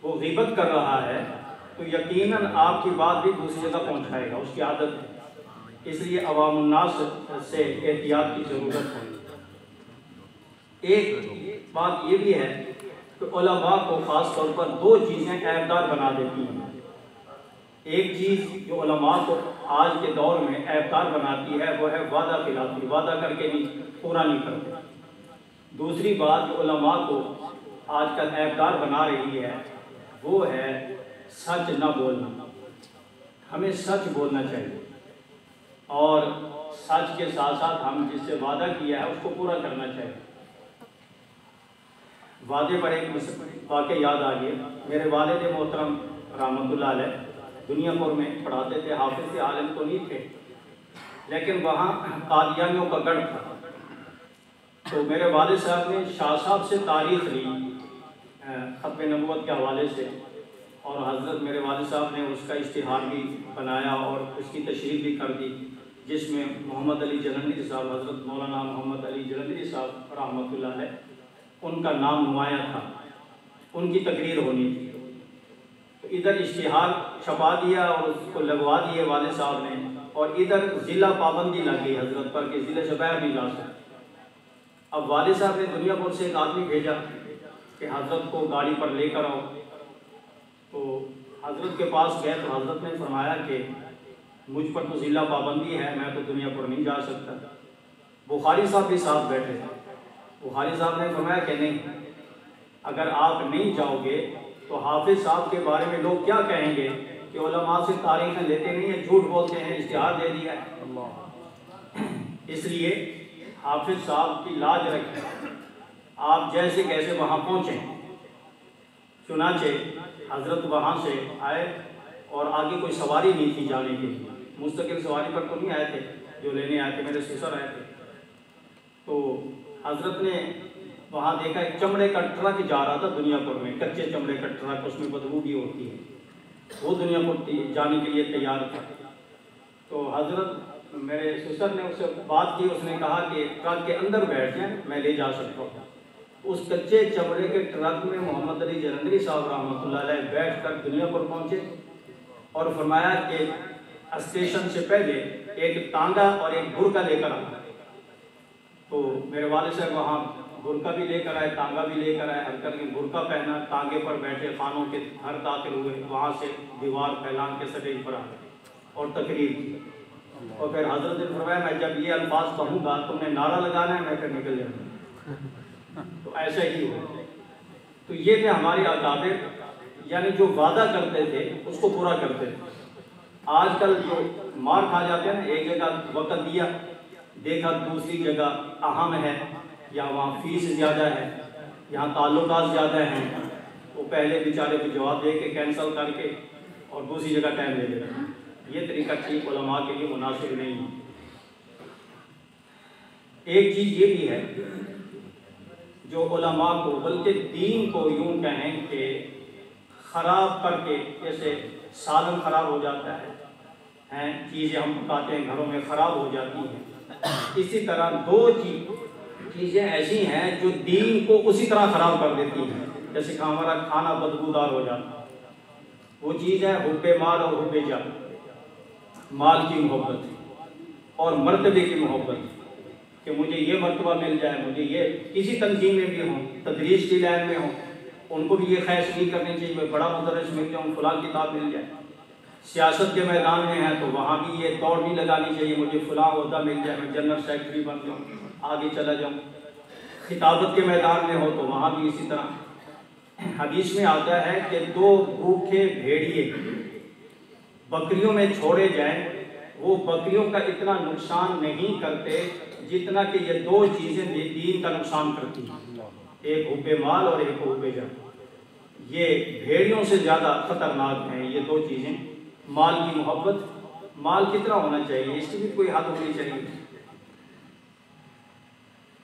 [SPEAKER 1] وہ غیبت کر رہا ہے تو یقیناً آپ کی بات بھی دوسری جگہ پہنچائے گا، اس کی عادت ہے۔ اس لیے عوام الناس سے احتیاط کی ضرورت ہے۔ ایک بات یہ بھی ہے کہ علماء کو خاص طور پر 2 چیزیں عیبدار بنا دیتی ہیں۔ ایک چیز جو علماء کو آج کے دور میں عیبدار بناتی ہے وہ ہے وعدہ خلافی، وعدہ کر کے بھی پورا نہیں کرتے۔ دوسری بات جو علماء کو آج کل عیبدار بنا رہی ہے وہ ہے سچ نہ بولنا۔ ہمیں سچ بولنا چاہیے، اور سچ کے ساتھ ساتھ ہم جس سے وعدہ کیا ہے اس کو پورا کرنا چاہیے۔ وعدے پر ایک واقعہ یاد آ گیا۔ میرے والد محترم رحمۃ اللہ علیہ دنیا پور میں پڑھاتے تھے، حافظ عالم تو نہیں تھے، لیکن وہاں قادیانیوں کا گڑھ تھا۔ تو میرے والد صاحب نے شاہ صاحب سے تاریخ لی ختم نبوت کے حوالے سے، اور حضرت میرے والد صاحب نے اس کا اشتہار بھی بنایا اور اس کی تشریح بھی کر دی، جس میں محمد علی جلندری صاحب، حضرت مولانا محمد علی جلندری صاحب رحمۃ اللہ علیہ، ان کا نام نمایاں تھا، ان کی تقریر ہونی تھی۔ تو ادھر اشتہار چھپا دیا اور اس کو لگوا دیے والد صاحب نے، اور ادھر ضلع پابندی لگ گئی حضرت پر کہ ضلع سے باہر نہیں جا سکتے۔ اب والد صاحب نے دنیا پور سے ایک آدمی بھیجا کہ حضرت کو گاڑی پر لے کر آؤ، تو حضرت کے پاس گئے تو حضرت نے فرمایا کہ مجھ پر تو ضلع پابندی ہے، میں تو دنیا پر نہیں جا سکتا۔ بخاری صاحب بھی ساتھ بیٹھے تھے، بخاری صاحب نے فرمایا کہ نہیں، اگر آپ نہیں جاؤ گے تو حافظ صاحب کے بارے میں لوگ کیا کہیں گے کہ علماء سے تاریخیں لیتے نہیں ہیں، جھوٹ بولتے ہیں، اشتہار دے دیا ہے۔ اس لیے حافظ صاحب کی لاج رکھیں، آپ جیسے کیسے وہاں پہنچیں۔ چنانچہ حضرت وہاں سے آئے اور آگے کوئی سواری نہیں تھی جانے کے لیے، مستقل سواری پر تو نہیں آئے تھے، جو لینے آئے تھے میرے سسر آئے تھے۔ تو حضرت نے وہاں دیکھا ایک چمڑے کا ٹرک جا رہا تھا دنیا پور میں، کچے چمڑے کا ٹرک، اس میں بدبو بھی ہوتی ہے، وہ دنیا پور جانے کے لیے تیار تھا۔ تو حضرت میرے سسر نے اس سے بات کی، اس نے کہا کہ ٹرک کے اندر بیٹھ جائیں، میں لے جا سکتا ہوں۔ اس کچے چمڑے کے ٹرک میں محمد علی جلندری صاحب رحمۃ اللہ علیہ بیٹھ کر دنیا پر پہنچے اور فرمایا کہ اسٹیشن سے پہلے ایک تانگا اور ایک برقع لے کر آنا۔ تو میرے والد صاحب وہاں برقع بھی لے کر آئے، تانگا بھی لے کر آئے، ہلکا میں برقع پہنا، تانگے پر بیٹھے، خانوں کے گھر داخل ہوئے، وہاں سے دیوار پھیلان کے سٹیج پر آئے اور تقریر کی۔ اور پھر حضرت نے فرمایا میں جب یہ الفاظ کہوں گا تم نے نعرہ لگانا ہے، میں پھر نکل جاؤں گا۔ تو ایسا ہی ہوا۔ تو یہ تھے ہمارے اکابر، یعنی جو وعدہ کرتے تھے اس کو پورا کرتے تھے۔ آج کل جو مار کھا جاتے ہیں نا، ایک جگہ وقت دیا، دیکھا دوسری جگہ اہم ہے، یا وہاں فیس زیادہ ہے، یہاں تعلقات زیادہ ہیں، وہ پہلے بیچارے کو جواب دے کے کینسل کر کے اور دوسری جگہ ٹائم لے لیتے ہیں۔ یہ طریقہ ٹھیک علماء کے لیے مناسب نہیں ہے۔ ایک چیز یہ بھی ہے جو علماء کو بلکہ دین کو یوں کہیں کہ خراب کر کے، جیسے سالن خراب ہو جاتا ہے، چیزیں ہم پکاتے ہیں گھروں میں خراب ہو جاتی ہیں، اسی طرح دو چیزیں ایسی ہیں جو دین کو اسی طرح خراب کر دیتی ہیں، جیسے کہ ہمارا کھانا بدبودار ہو جاتا ہے۔ وہ چیز ہے حب مال اور حب جاہ، مال کی محبت اور مرتبے کی محبت، کہ مجھے یہ مرتبہ مل جائے، مجھے یہ کسی تنظیم میں بھی ہوں، تدریس کی لائن میں ہوں، ان کو بھی یہ خواہش نہیں کرنی چاہیے میں بڑا مدرس مل جاؤں، فلاں کتاب مل جائے۔ سیاست کے میدان میں ہے تو وہاں بھی یہ دوڑ نہیں لگانی چاہیے مجھے فلاں عہدہ مل جائے، میں جنرل سیکرٹری بن جاؤں، آگے چلا جاؤں۔ خطابت کے میدان میں ہو تو وہاں بھی اسی طرح۔ حدیث میں آتا ہے کہ دو بھوکے بھیڑیے بکریوں میں چھوڑے جائیں، وہ بکریوں کا اتنا نقصان نہیں کرتے جتنا کہ یہ دو چیزیں دین کا نقصان کرتی ہیں، ایک حب مال اور ایک حب جاہ۔ یہ بھیڑیوں سے زیادہ خطرناک ہیں یہ دو چیزیں۔ مال کی محبت، مال کتنا ہونا چاہیے، اس کی بھی کوئی حد ہونی چاہیے۔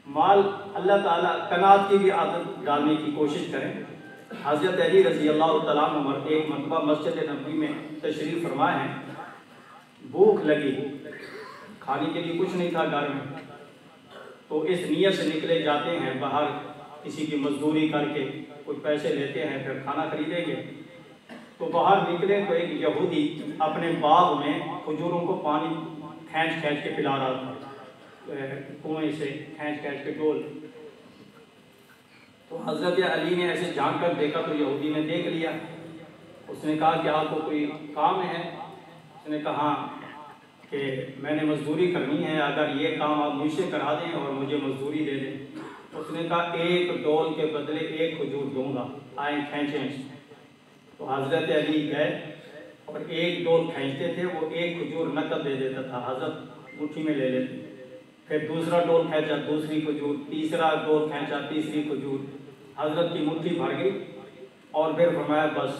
[SPEAKER 1] مال اللہ تعالیٰ قناعت کی بھی عادت ڈالنے کی کوشش کریں۔ حضرت علی رضی اللہ تعالیٰ عنہ ایک مرتبہ مسجد نبوی میں تشریف فرما ہے، بھوک لگی، کھانے کے لیے کچھ نہیں تھا گھر میں، تو اس نیت سے نکلے جاتے ہیں باہر کسی کی مزدوری کر کے، کچھ پیسے لیتے ہیں پھر کھانا خریدیں گے۔ تو باہر نکلے تو ایک یہودی اپنے باغ میں کھجوروں کو پانی کھینچ کھینچ کے پلا رہا تھا، کنویں سے کھینچ کھینچ کے ڈول۔ تو حضرت علی نے ایسے جھانک کر دیکھا تو یہودی نے دیکھ لیا، اس نے کہا کہ آپ کو کوئی کام ہے؟ اس نے کہا کہ میں نے مزدوری کرنی ہے، اگر یہ کام آپ مجھ سے کرا دیں اور مجھے مزدوری دے دیں۔ اس نے کہا ایک ڈول کے بدلے ایک کھجور دوں گا، آئیں کھینچیں۔ تو حضرت علی گئے اور ایک ڈول کھینچتے تھے، وہ ایک کھجور نقد دے دیتا تھا، حضرت مٹھی میں لے لیتے۔ پھر دوسرا ڈول کھینچا، دوسری کھجور، تیسرا ڈول کھینچا، تیسری کھجور، حضرت کی مٹھی بھر گئی۔ اور پھر فرمایا بس،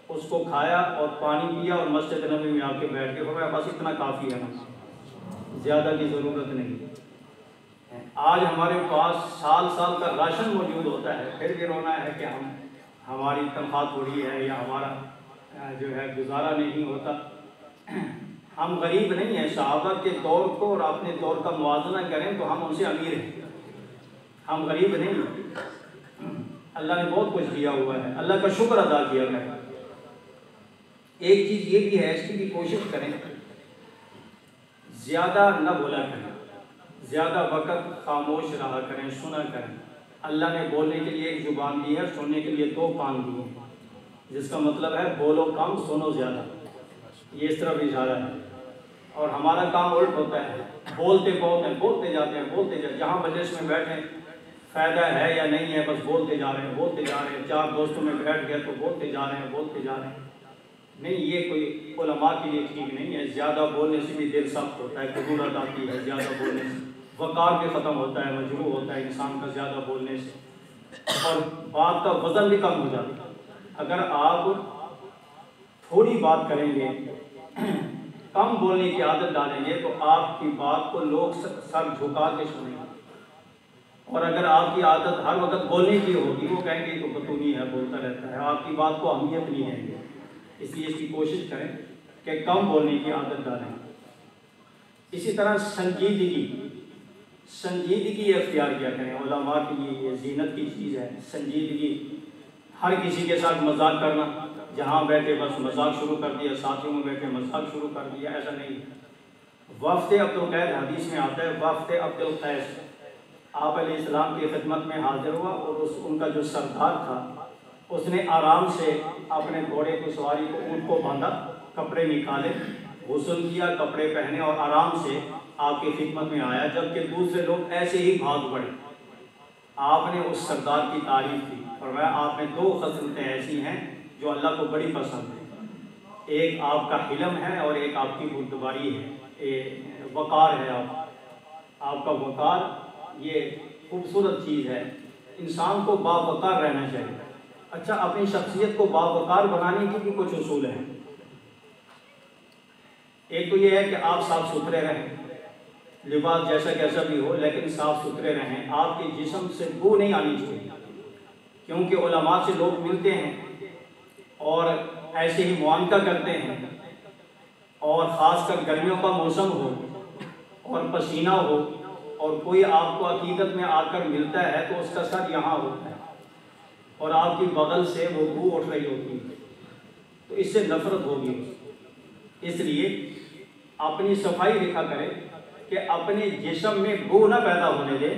[SPEAKER 1] اس کو کھایا اور پانی پیا اور مسجد نبوی میں آ کے بیٹھ کے فرمایا بس اتنا کافی ہے، زیادہ کی ضرورت نہیں۔ آج ہمارے پاس سال سال کا راشن موجود ہوتا ہے، پھر بھی رونا ہے کہ ہماری تنخواہ تھوڑی ہے یا ہمارا جو ہے گزارا نہیں ہوتا۔ ہم غریب نہیں ہیں، صحابہ کے دور کو اور اپنے دور کا موازنہ کریں تو ہم ان سے امیر ہیں، ہم غریب نہیں ہیں۔ اللہ نے بہت کچھ دیا ہوا ہے، اللہ کا شکر ادا کیا کریں۔ ایک چیز یہ بھی ہے، اس کی بھی کوشش کریں زیادہ نہ بولا کریں، زیادہ وقت خاموش رہا کریں، سنا کریں۔ اللہ نے بولنے کے لیے ایک زبان دی ہے، سننے کے لیے 2 کان دیے ہیں، جس کا مطلب ہے بولو کم سنو زیادہ، یہ اس طرف اشارہ ہے۔ اور ہمارا کام الٹ ہوتا ہے، بولتے بہت ہیں، بولتے جاتے ہیں، بولتے جاتے ہیں، جہاں مجلس میں بیٹھیں فائدہ ہے یا نہیں ہے بس بولتے جا رہے ہیں، بولتے جا رہے ہیں، 4 دوستوں میں بیٹھ گئے تو بولتے جا رہے ہیں، بولتے جا رہے ہیں۔ نہیں، یہ کوئی علماء کے لیے ٹھیک نہیں ہے۔ زیادہ بولنے سے بھی دل سخت ہوتا ہے، قدورت آتی ہے زیادہ بولنے سے، وقار بھی ختم ہوتا ہے، مجروح ہوتا ہے انسان کا زیادہ بولنے سے، اور بات کا وزن بھی کم ہو جاتا ہے۔ اگر آپ تھوڑی بات کریں گے، کم بولنے کی عادت ڈالیں گے تو آپ کی بات کو لوگ سر جھکا کے سنیں گے، اور اگر آپ کی عادت ہر وقت بولنے کی ہوگی، وہ کہیں گے تو بتونی ہے، بولتا رہتا ہے، آپ کی بات کو اہمیت نہیں ہے۔ اس لیے اس کی کوشش کریں کہ کم بولنے کی عادت ڈالیں۔ اسی طرح سنجیدگی اختیار کیا کریں۔ علماء کے لیے یہ زینت کی چیز ہے، سنجیدگی۔ ہر کسی کے ساتھ مذاق کرنا، جہاں بیٹھے بس مذاق شروع کر دیا، ساتھیوں میں بیٹھے مذاق شروع کر دیا، ایسا نہیں۔ وفد عبدالقیس، حدیث میں آتا ہے وفد عبدالقیس آپ علیہ السلام کی خدمت میں حاضر ہوا، اور ان کا جو سردار تھا اس نے آرام سے اپنے گھوڑے کو سواری کو اونٹ کو باندھا، کپڑے نکالے، غسل کیا، کپڑے پہنے اور آرام سے آپ کی خدمت میں آیا، جبکہ دوسرے لوگ ایسے ہی بھاگ پڑے۔ آپ نے اس سردار کی تعریف کی، فرمایا آپ میں 2 خصلتیں ایسی ہیں جو اللہ کو بڑی پسند ہیں، ایک آپ کا حلم ہے اور ایک آپ کی بردباری ہے، وقار ہے۔ آپ کا وقار یہ خوبصورت چیز ہے، انسان کو باوقار رہنا چاہیے۔ اچھا، اپنی شخصیت کو باوقار بنانے کی بھی کچھ اصول ہیں۔ ایک تو یہ ہے کہ آپ صاف ستھرے رہیں، لباس جیسا کیسا بھی ہو لیکن صاف ستھرے رہیں، آپ کے جسم سے بو نہیں آنی چاہیے، کیونکہ علماء سے لوگ ملتے ہیں اور ایسے ہی معانقہ کرتے ہیں، اور خاص کر گرمیوں کا موسم ہو اور پسینہ ہو اور کوئی آپ کو عقیدت میں آ کر ملتا ہے تو اس کا سر یہاں ہوتا ہے اور آپ کی بغل سے وہ بو اٹھ رہی ہوتی ہے، تو اس سے نفرت ہوگی۔ اس لیے اپنی صفائی رکھا کرے کہ اپنے جسم میں بو نہ پیدا ہونے دے،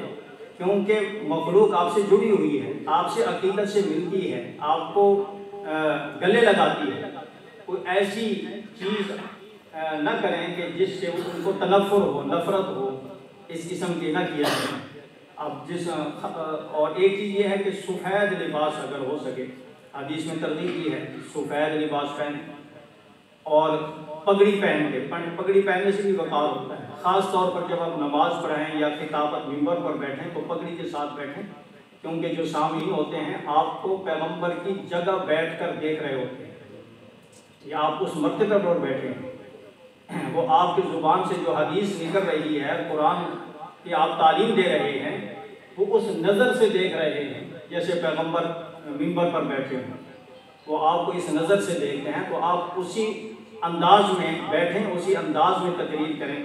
[SPEAKER 1] کیونکہ مخلوق آپ سے جڑی ہوئی ہے، آپ سے عقیدت سے ملتی ہے، آپ کو گلے لگاتی ہے۔ کوئی ایسی چیز نہ کریں کہ جس سے ان کو تنفر ہو، نفرت ہو، اس قسم کی نہ کیا جائے۔ اور ایک چیز یہ ہے کہ سفید لباس اگر ہو سکے، حدیث میں ترغیب دی ہے سفید لباس پہنے، اور پگڑی پہن کے، پگڑی پہننے سے بھی وقار ہوتا ہے، خاص طور پر جب آپ نماز پڑھیں یا خطابت منبر پر بیٹھیں تو پگڑی کے ساتھ بیٹھیں، کیونکہ جو سامعین ہوتے ہیں آپ کو پیغمبر کی جگہ بیٹھ کر دیکھ رہے ہوتے ہیں، یا آپ اس مرتبے پر بیٹھے ہیں، وہ آپ کی زبان سے جو حدیث نکل رہی ہے، قرآن کی آپ تعلیم دے رہے ہیں، وہ اس نظر سے دیکھ رہے ہیں، جیسے پیغمبر منبر پر بیٹھے ہیں، وہ آپ کو اس نظر سے دیکھتے ہیں، تو آپ اسی انداز میں بیٹھیں، اسی انداز میں تقریر کریں،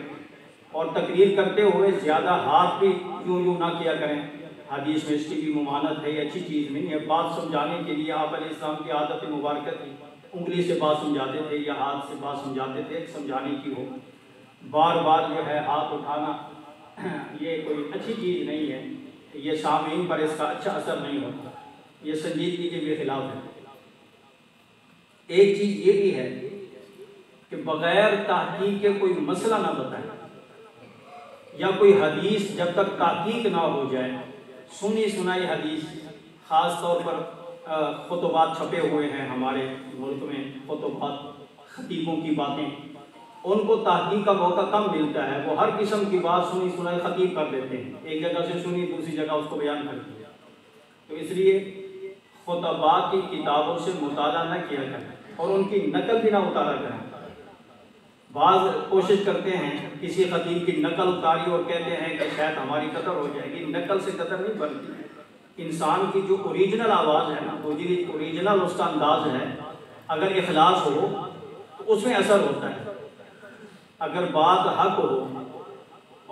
[SPEAKER 1] اور تقریر کرتے ہوئے زیادہ ہاتھ بھی یوں نہ کیا کریں۔ حدیث میں اس کی بھی ممانعت ہے، یہ اچھی چیز نہیں ہے۔ بات سمجھانے کے لیے آپ علیہ السلام کی عادت مبارکہ تھی، انگلی سے بات سمجھاتے تھے یا ہاتھ سے بات سمجھاتے تھے، سمجھانے کی ہو۔ بار بار جو ہے ہاتھ اٹھانا یہ کوئی اچھی چیز نہیں ہے، یہ سامعین پر اس کا اچھا اثر نہیں ہوتا، یہ سنجیدگی کے بھی خلاف ہے۔ ایک چیز یہ بھی ہے کہ بغیر تحقیق کے کوئی مسئلہ نہ بتائیں، یا کوئی حدیث جب تک تحقیق نہ ہو جائے، سنی سنائی حدیث، خاص طور پر خطبات چھپے ہوئے ہیں ہمارے ملک میں، خطبات، خطیبوں کی باتیں، ان کو تحقیق کا موقع کم ملتا ہے، وہ ہر قسم کی بات سنی سنائی خطیب کر دیتے ہیں، ایک جگہ سے سنی دوسری جگہ اس کو بیان کر دیا۔ تو اس لیے خطبات کی کتابوں سے مطالعہ نہ کیا کریں اور ان کی نقل بھی نہ اتارا کریں۔ بعض کوشش کرتے ہیں کسی خطیب کی نقل اتاری اور کہتے ہیں کہ شاید ہماری قدر ہو جائے گی، نقل سے قدر نہیں بنتی۔ انسان کی جو اوریجنل آواز ہے نا، اوریجنل اس کا انداز ہے، اگر اخلاص ہو تو اس میں اثر ہوتا ہے، اگر بات حق ہو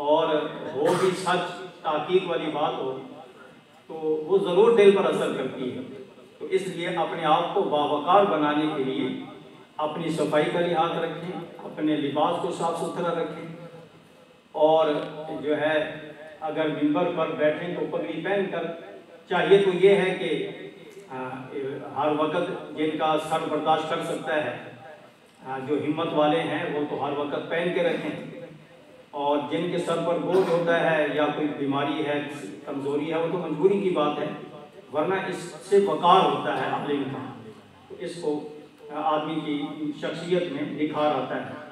[SPEAKER 1] اور وہ بھی سچ تحقیق والی بات ہو تو وہ ضرور دل پر اثر کرتی ہے۔ تو اس لیے اپنے آپ کو باوقار بنانے کے لیے اپنی صفائی کا لحاظ رکھیں، اپنے لباس کو صاف ستھرا رکھیں، اور جو ہے اگر ممبر پر بیٹھیں تو پگڑی پہن کر، چاہیے تو یہ ہے کہ ہر وقت جن کا سر برداشت کر سکتا ہے، جو ہمت والے ہیں وہ تو ہر وقت پہن کے رکھیں، اور جن کے سر پر بوجھ ہوتا ہے یا کوئی بیماری ہے، کمزوری ہے، وہ تو مجبوری کی بات ہے، ورنہ اس سے وقار ہوتا ہے عالم کا، تو اس کو آدمی کی شخصیت میں نکھار آتا ہے۔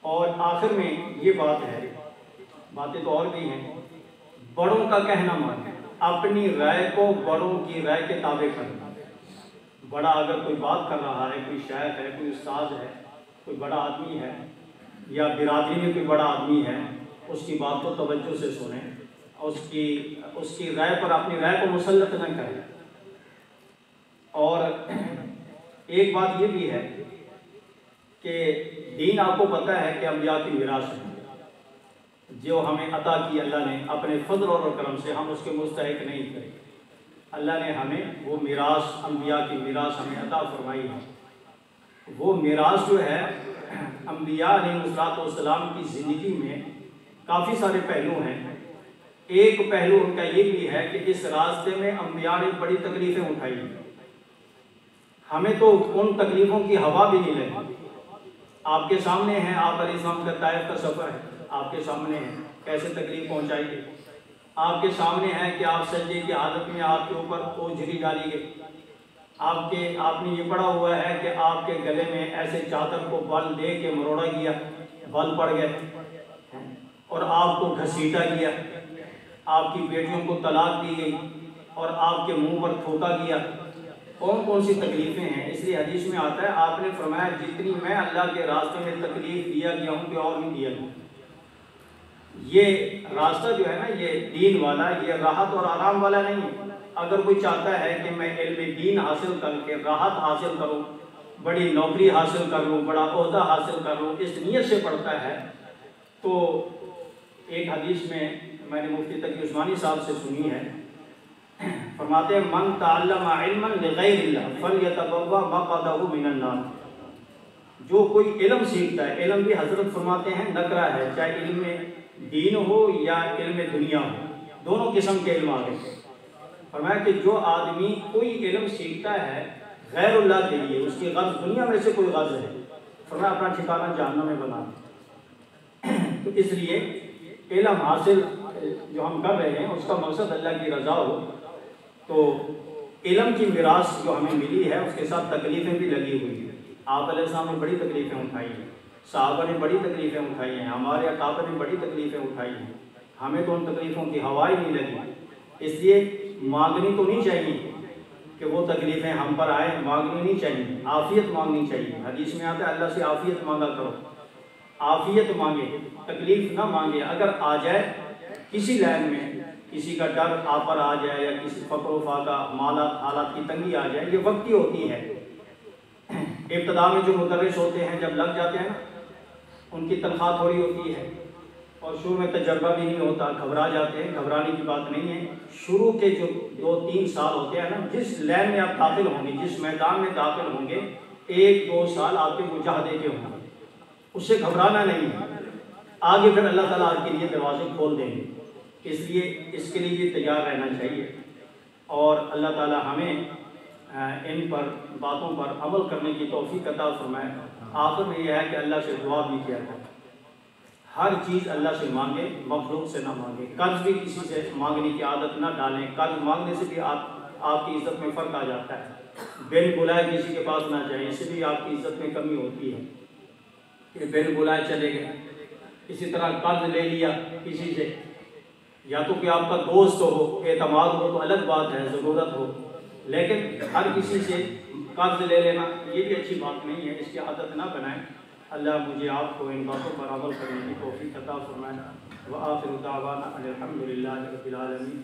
[SPEAKER 1] اور آخر میں یہ بات ہے، باتیں تو اور بھی ہیں، بڑوں کا کہنا مانیں، اپنی رائے کو بڑوں کی رائے کے تابع کرنا۔ بڑا اگر کوئی بات کر رہا ہے، کوئی شیخ ہے، کوئی استاد ہے، کوئی بڑا آدمی ہے، یا برادری میں کوئی بڑا آدمی ہے، اس کی بات کو توجہ سے سنیں، اس کی رائے پر اپنی رائے کو مسلط نہ کریں۔ اور ایک بات یہ بھی ہے کہ دین آپ کو پتہ ہے کہ انبیاء کی میراث ہے، جو ہمیں عطا کی اللہ نے اپنے فضل اور کرم سے، ہم اس کے مستحق نہیں تھے، اللہ نے ہمیں وہ میراث، انبیاء کی میراث ہمیں عطا فرمائی ہے۔ وہ میراث جو ہے، انبیاء علیہ السلام کی زندگی میں کافی سارے پہلو ہیں۔ ایک پہلو ان کا یہ بھی ہے کہ اس راستے میں انبیاء نے بڑی تکلیفیں اٹھائی ہیں، ہمیں تو ان تکلیفوں کی ہوا بھی نہیں لگی۔ آپ کے سامنے ہیں، آپ علیہ السلام کا طائف کا سفر ہے، آپ کے سامنے ہے کیسے تکلیف پہنچائی گئی، آپ کے سامنے ہے کہ آپ سجدے کی حالت میں آپ کے اوپر اوجھلی ڈالی گئی، آپ نے یہ پڑھا ہوا ہے کہ آپ کے گلے میں ایسے چادر کو بل دے کے مروڑا گیا، بل پڑ گئے، اور آپ کو گھسیٹا گیا، آپ کی بیٹیوں کو طلاق دی گئی، اور آپ کے منہ پر تھوکا گیا۔ کون کون سی تکلیفیں ہیں؟ اس لیے حدیث میں آتا ہے، آپ نے فرمایا جتنی میں اللہ کے راستے میں تکلیف دیا گیا ہوں کہ اور بھی دیا گیا۔ یہ راستہ جو ہے نا، یہ دین والا، یہ راحت اور آرام والا نہیں ہے۔ اگر کوئی چاہتا ہے کہ میں علم دین حاصل کر کے راحت حاصل کروں، بڑی نوکری حاصل کر لوں، بڑا عہدہ حاصل کر لوں، اس نیت سے پڑھتا ہے، تو ایک حدیث میں نے مفتی تقی عثمانی صاحب سے سنی ہے، فرماتے ہیں من تعلم علما لغیر اللہ فلیتبوأ مقعدہ من النار۔ جو کوئی علم سیکھتا ہے، علم بھی حضرت فرماتے ہیں نکرہ ہے، چاہے علم دین ہو یا علم دنیا ہو، دونوں قسم کے علم آگے۔ فرمایا کہ جو آدمی کوئی علم سیکھتا ہے غیر اللہ کے لیے، اس کی غرض دنیا میں سے کوئی غرض ہے، فرمایا اپنا ٹھکانہ جہنم میں بنا۔ تو اس لیے علم حاصل جو ہم کر رہے ہیں اس کا مقصد اللہ کی رضا ہو، تو علم کی میراث جو ہمیں ملی ہے اس کے ساتھ تکلیفیں بھی لگی ہوئی ہیں۔ آپ علیہ السلام نے بڑی تکلیفیں اٹھائی ہیں، صحابہ نے بڑی تکلیفیں اٹھائی ہیں، ہمارے اکابر نے بڑی تکلیفیں اٹھائی ہیں، ہمیں تو ان تکلیفوں کی ہوا ہی نہیں لگی۔ اس لیے مانگنی تو نہیں چاہیے کہ وہ تکلیفیں ہم پر آئیں، مانگنی نہیں چاہیے، عافیت مانگنی چاہیے۔ حدیث میں آتا ہے اللہ سے عافیت مانگا کرو، عافیت مانگے، تکلیف نہ مانگے۔ اگر آ جائے کسی لائن میں، کسی کا ڈر آپ پر آ جائے، یا کسی فقر و فاقہ، حالات کی تنگی آ جائے، یہ وقتی ہوتی ہے۔ ابتدا میں جو مدرس ہوتے ہیں جب لگ جاتے ہیں نا، ان کی تنخواہ تھوڑی ہوتی ہے، اور شروع میں تجربہ بھی نہیں ہوتا، گھبرا جاتے ہیں، گھبرانے کی بات نہیں ہے۔ شروع کے جو 2-3 سال ہوتے ہیں نا، جس لائن میں آپ داخل ہوں گے، جس میدان میں داخل ہوں گے، 1-2 سال آپ کے مجاہدے کے ہوں گے، اس سے گھبرانا نہیں ہے، آگے پھر اللہ تعالیٰ آپ کے لیے دروازے کھول دیں گے۔ اس لیے اس کے لیے بھی تیار رہنا چاہیے، اور اللہ تعالیٰ ہمیں ان پر باتوں پر عمل کرنے کی توفیق عطا فرمائے۔ آخر میں یہ ہے کہ اللہ سے دعا بھی کیا کریں، ہر چیز اللہ سے مانگے، مخلوق سے نہ مانگے۔ قرض بھی کسی سے مانگنے کی عادت نہ ڈالیں، قرض مانگنے سے بھی آپ کی عزت میں فرق آ جاتا ہے۔ بن بلائے کسی کے پاس نہ جائیں، اس سے بھی آپ کی عزت میں کمی ہوتی ہے کہ بن بلائے چلے گئے۔ اسی طرح قرض لے لیا کسی سے، یا تو کہ آپ کا دوست ہو، اعتماد ہو تو الگ بات ہے، ضرورت ہو، لیکن ہر کسی سے قرض لے لینا یہ بھی اچھی بات نہیں ہے، اس کی عادت نہ بنائیں۔ اللہ مجھے آپ کو ان باتوں پر عمل کرنے کی توفیق عطا فرمائے۔ وآخر دعوانا الحمد للہ رب العالمین۔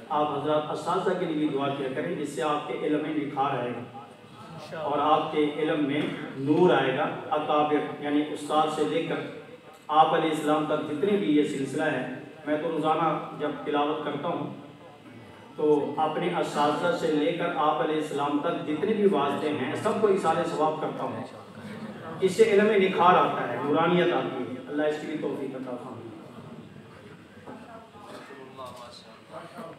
[SPEAKER 1] آپ حضرات اساتذہ کے لیے بھی دعا کیا کریں، جس سے آپ کے علم میں نکھار آئے گا اور آپ کے علم میں نور آئے گا۔ اکابر یعنی استاد سے لے کر آپ علیہ السلام تک جتنے بھی یہ سلسلہ ہے، میں تو روزانہ جب تلاوت کرتا ہوں تو اپنے اساتذہ سے لے کر آپ علیہ السلام تک جتنے بھی واسطے ہیں سب کو ایصال ثواب کرتا ہوں۔ اس سے علم میں نکھار آتا ہے، نورانیت آتی ہے۔ اللہ اس کی بھی توفیق عطا فرمائے۔